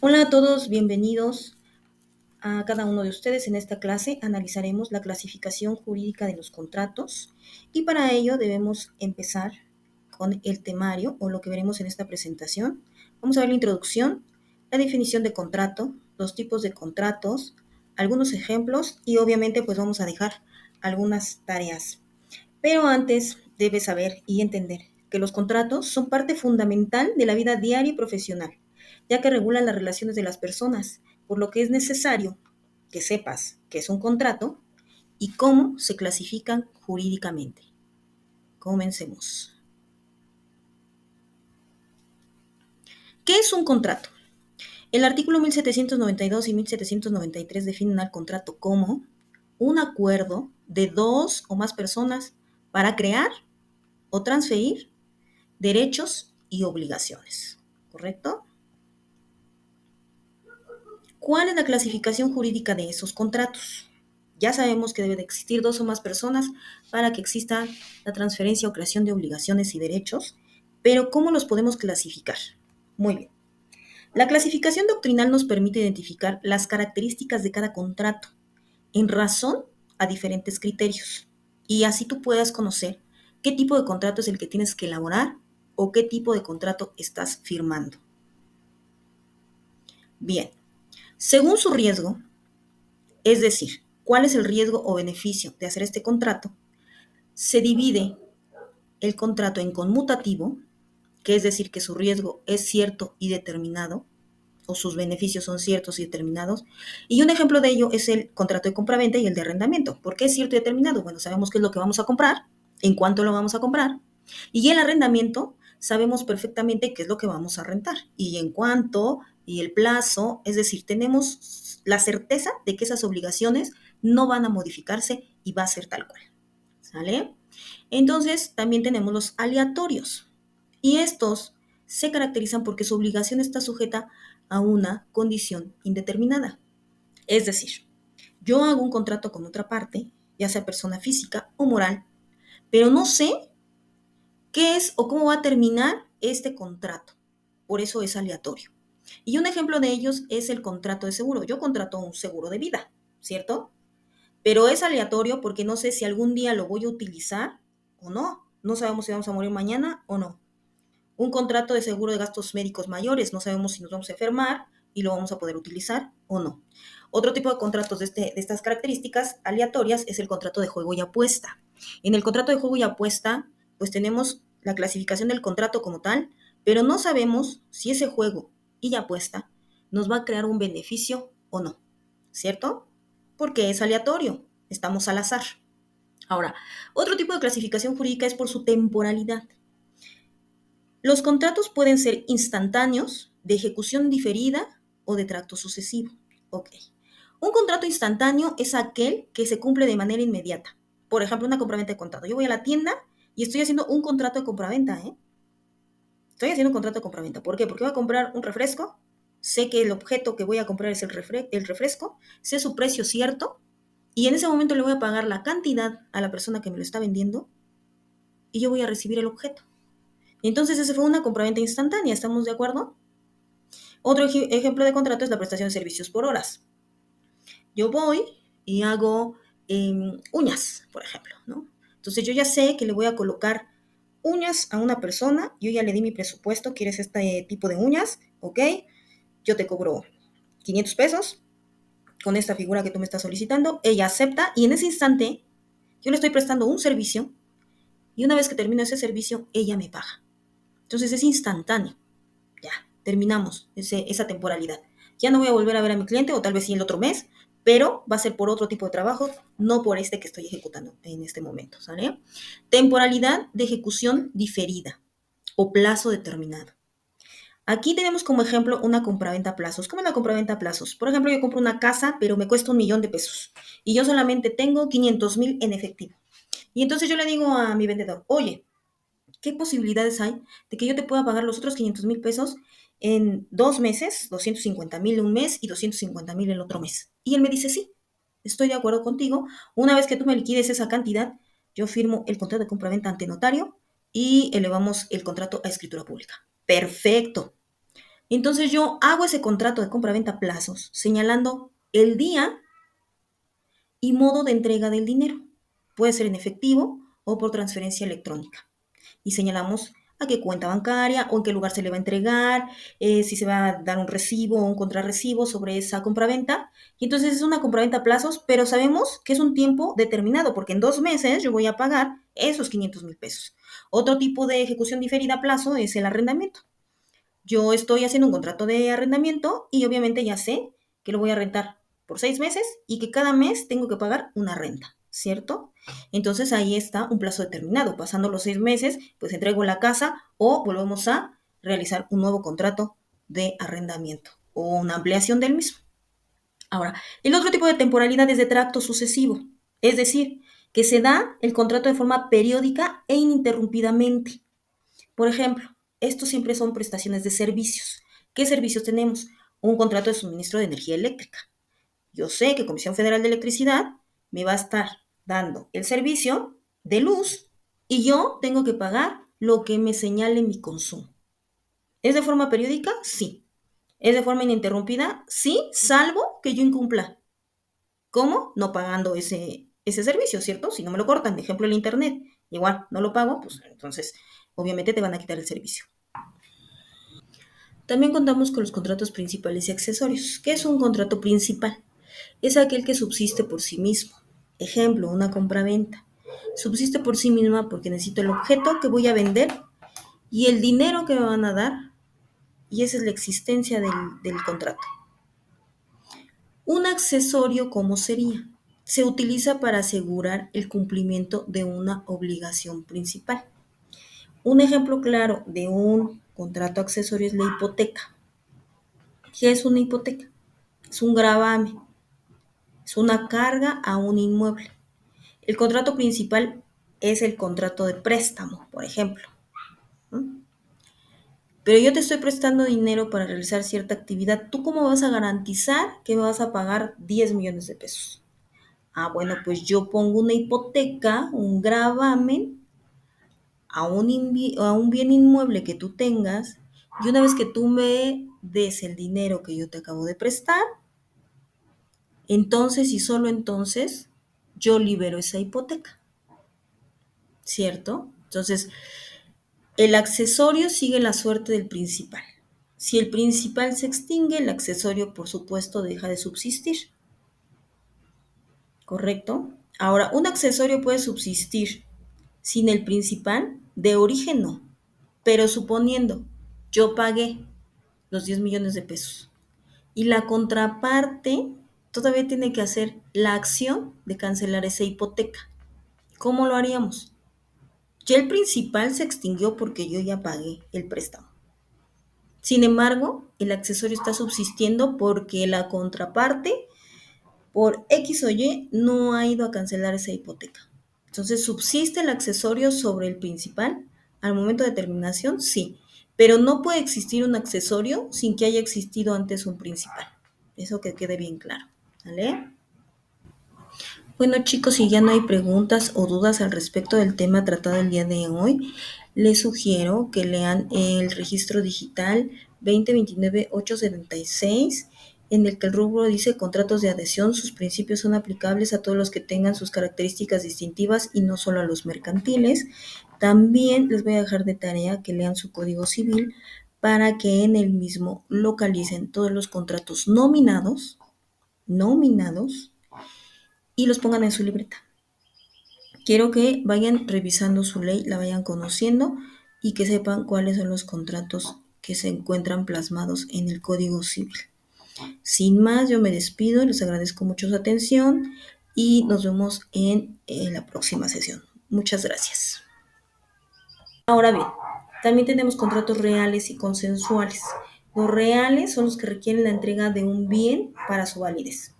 Hola a todos, bienvenidos a cada uno de ustedes. En esta clase analizaremos la clasificación jurídica de los contratos y para ello debemos empezar con el temario o lo que veremos en esta presentación. Vamos a ver la introducción, la definición de contrato, los tipos de contratos, algunos ejemplos y obviamente pues vamos a dejar algunas tareas. Pero antes debes saber y entender que los contratos son parte fundamental de la vida diaria y profesional, ya que regulan las relaciones de las personas, por lo que es necesario que sepas qué es un contrato y cómo se clasifican jurídicamente. Comencemos. ¿Qué es un contrato? El artículo 1792 y 1793 definen al contrato como un acuerdo de dos o más personas para crear o transferir derechos y obligaciones, ¿correcto? ¿Cuál es la clasificación jurídica de esos contratos? Ya sabemos que debe de existir dos o más personas para que exista la transferencia o creación de obligaciones y derechos, pero ¿cómo los podemos clasificar? Muy bien. La clasificación doctrinal nos permite identificar las características de cada contrato en razón a diferentes criterios y así tú puedas conocer qué tipo de contrato es el que tienes que elaborar o qué tipo de contrato estás firmando. Bien, según su riesgo, es decir, cuál es el riesgo o beneficio de hacer este contrato, se divide el contrato en conmutativo, que es decir, que su riesgo es cierto y determinado, o sus beneficios son ciertos y determinados. Y un ejemplo de ello es el contrato de compraventa y el de arrendamiento. ¿Por qué es cierto y determinado? Bueno, sabemos qué es lo que vamos a comprar, en cuánto lo vamos a comprar, y el arrendamiento sabemos perfectamente qué es lo que vamos a rentar y en cuánto y el plazo, es decir, tenemos la certeza de que esas obligaciones no van a modificarse y va a ser tal cual. ¿Sale? Entonces, también tenemos los aleatorios y estos se caracterizan porque su obligación está sujeta a una condición indeterminada. Es decir, yo hago un contrato con otra parte, ya sea persona física o moral, pero no sé qué es o cómo va a terminar este contrato. Por eso es aleatorio. Y un ejemplo de ellos es el contrato de seguro. Yo contrato un seguro de vida, ¿cierto? Pero es aleatorio porque no sé si algún día lo voy a utilizar o no. No sabemos si vamos a morir mañana o no. Un contrato de seguro de gastos médicos mayores, no sabemos si nos vamos a enfermar y lo vamos a poder utilizar o no. Otro tipo de contratos de estas características aleatorias es el contrato de juego y apuesta. En el contrato de juego y apuesta, pues tenemos la clasificación del contrato como tal, pero no sabemos si ese juego y apuesta nos va a crear un beneficio o no, ¿cierto? Porque es aleatorio, estamos al azar. Ahora, otro tipo de clasificación jurídica es por su temporalidad. Los contratos pueden ser instantáneos, de ejecución diferida o de tracto sucesivo. Ok. Un contrato instantáneo es aquel que se cumple de manera inmediata. Por ejemplo, una compraventa de contrato. Yo voy a la tienda y estoy haciendo un contrato de compraventa, ¿eh? Estoy haciendo un contrato de compraventa. ¿Por qué? Porque voy a comprar un refresco. Sé que el objeto que voy a comprar es el refresco. Sé su precio cierto. Y en ese momento le voy a pagar la cantidad a la persona que me lo está vendiendo. Y yo voy a recibir el objeto. Entonces, ese fue una compraventa instantánea. ¿Estamos de acuerdo? Otro ejemplo de contrato es la prestación de servicios por horas. Yo voy y hago uñas, por ejemplo, ¿no? Entonces yo ya sé que le voy a colocar uñas a una persona, yo ya le di mi presupuesto, ¿quieres este tipo de uñas? Ok, yo te cobro 500 pesos con esta figura que tú me estás solicitando, ella acepta y en ese instante yo le estoy prestando un servicio y una vez que termino ese servicio, ella me paga. Entonces es instantáneo. Ya, terminamos esa temporalidad. Ya no voy a volver a ver a mi cliente o tal vez sí el otro mes, pero va a ser por otro tipo de trabajo, no por este que estoy ejecutando en este momento, ¿sale? Temporalidad de ejecución diferida o plazo determinado. Aquí tenemos como ejemplo una compraventa a plazos. ¿Cómo es la compraventa a plazos? Por ejemplo, yo compro una casa, pero me cuesta 1,000,000 de pesos y yo solamente tengo 500,000 en efectivo. Y entonces yo le digo a mi vendedor, oye, ¿qué posibilidades hay de que yo te pueda pagar los otros 500,000 pesos en 2 meses, 250,000 un mes y 250,000 el otro mes? Y él me dice, sí, estoy de acuerdo contigo. Una vez que tú me liquides esa cantidad, yo firmo el contrato de compraventa ante notario y elevamos el contrato a escritura pública. Perfecto. Entonces yo hago ese contrato de compra-venta a plazos, señalando el día y modo de entrega del dinero. Puede ser en efectivo o por transferencia electrónica. Y señalamos a qué cuenta bancaria o en qué lugar se le va a entregar, si se va a dar un recibo o un contrarrecibo sobre esa compraventa. Y entonces es una compraventa a plazos, pero sabemos que es un tiempo determinado, porque en 2 meses yo voy a pagar esos 500,000 pesos. Otro tipo de ejecución diferida a plazo es el arrendamiento. Yo estoy haciendo un contrato de arrendamiento y obviamente ya sé que lo voy a rentar por 6 meses y que cada mes tengo que pagar una renta, ¿cierto? Entonces ahí está un plazo determinado. Pasando los 6 meses, pues entrego la casa o volvemos a realizar un nuevo contrato de arrendamiento o una ampliación del mismo. Ahora, el otro tipo de temporalidad es de tracto sucesivo, es decir, que se da el contrato de forma periódica e ininterrumpidamente. Por ejemplo, estos siempre son prestaciones de servicios. ¿Qué servicios tenemos? Un contrato de suministro de energía eléctrica. Yo sé que Comisión Federal de Electricidad me va a estar dando el servicio de luz y yo tengo que pagar lo que me señale mi consumo. ¿Es de forma periódica? Sí. ¿Es de forma ininterrumpida? Sí, salvo que yo incumpla. ¿Cómo? No pagando ese servicio, ¿cierto? Si no me lo cortan, ejemplo el internet, igual no lo pago, pues entonces obviamente te van a quitar el servicio. También contamos con los contratos principales y accesorios. ¿Qué es un contrato principal? Es aquel que subsiste por sí mismo. Ejemplo, una compra-venta. Subsiste por sí misma porque necesito el objeto que voy a vender y el dinero que me van a dar, y esa es la existencia del contrato. Un accesorio, ¿cómo sería? Se utiliza para asegurar el cumplimiento de una obligación principal. Un ejemplo claro de un contrato accesorio es la hipoteca. ¿Qué es una hipoteca? Es un gravamen, es una carga a un inmueble. El contrato principal es el contrato de préstamo, por ejemplo. ¿No? Pero yo te estoy prestando dinero para realizar cierta actividad. ¿Tú cómo vas a garantizar que me vas a pagar 10 millones de pesos? Ah, bueno, pues yo pongo una hipoteca, un gravamen a un bien inmueble que tú tengas, y una vez que tú me des el dinero que yo te acabo de prestar, entonces y solo entonces yo libero esa hipoteca, ¿cierto? Entonces, el accesorio sigue la suerte del principal. Si el principal se extingue, el accesorio, por supuesto, deja de subsistir, ¿correcto? Ahora, un accesorio puede subsistir sin el principal, de origen no, pero suponiendo yo pagué los 10 millones de pesos y la contraparte todavía tiene que hacer la acción de cancelar esa hipoteca. ¿Cómo lo haríamos? Ya el principal se extinguió porque yo ya pagué el préstamo. Sin embargo, el accesorio está subsistiendo porque la contraparte, por X o Y, no ha ido a cancelar esa hipoteca. Entonces, ¿subsiste el accesorio sobre el principal? Al momento de terminación, sí. Pero no puede existir un accesorio sin que haya existido antes un principal. Eso que quede bien claro. ¿Vale? Bueno, chicos, si ya no hay preguntas o dudas al respecto del tema tratado el día de hoy, les sugiero que lean el registro digital 2029-876, en el que el rubro dice contratos de adhesión, sus principios son aplicables a todos los que tengan sus características distintivas y no solo a los mercantiles. También les voy a dejar de tarea que lean su código civil para que en el mismo localicen todos los contratos nominados, y los pongan en su libreta. Quiero que vayan revisando su ley, la vayan conociendo y que sepan cuáles son los contratos que se encuentran plasmados en el Código Civil. Sin más, yo me despido, les agradezco mucho su atención y nos vemos en la próxima sesión. Muchas gracias. Ahora bien, también tenemos contratos reales y consensuales. Los reales son los que requieren la entrega de un bien para su validez.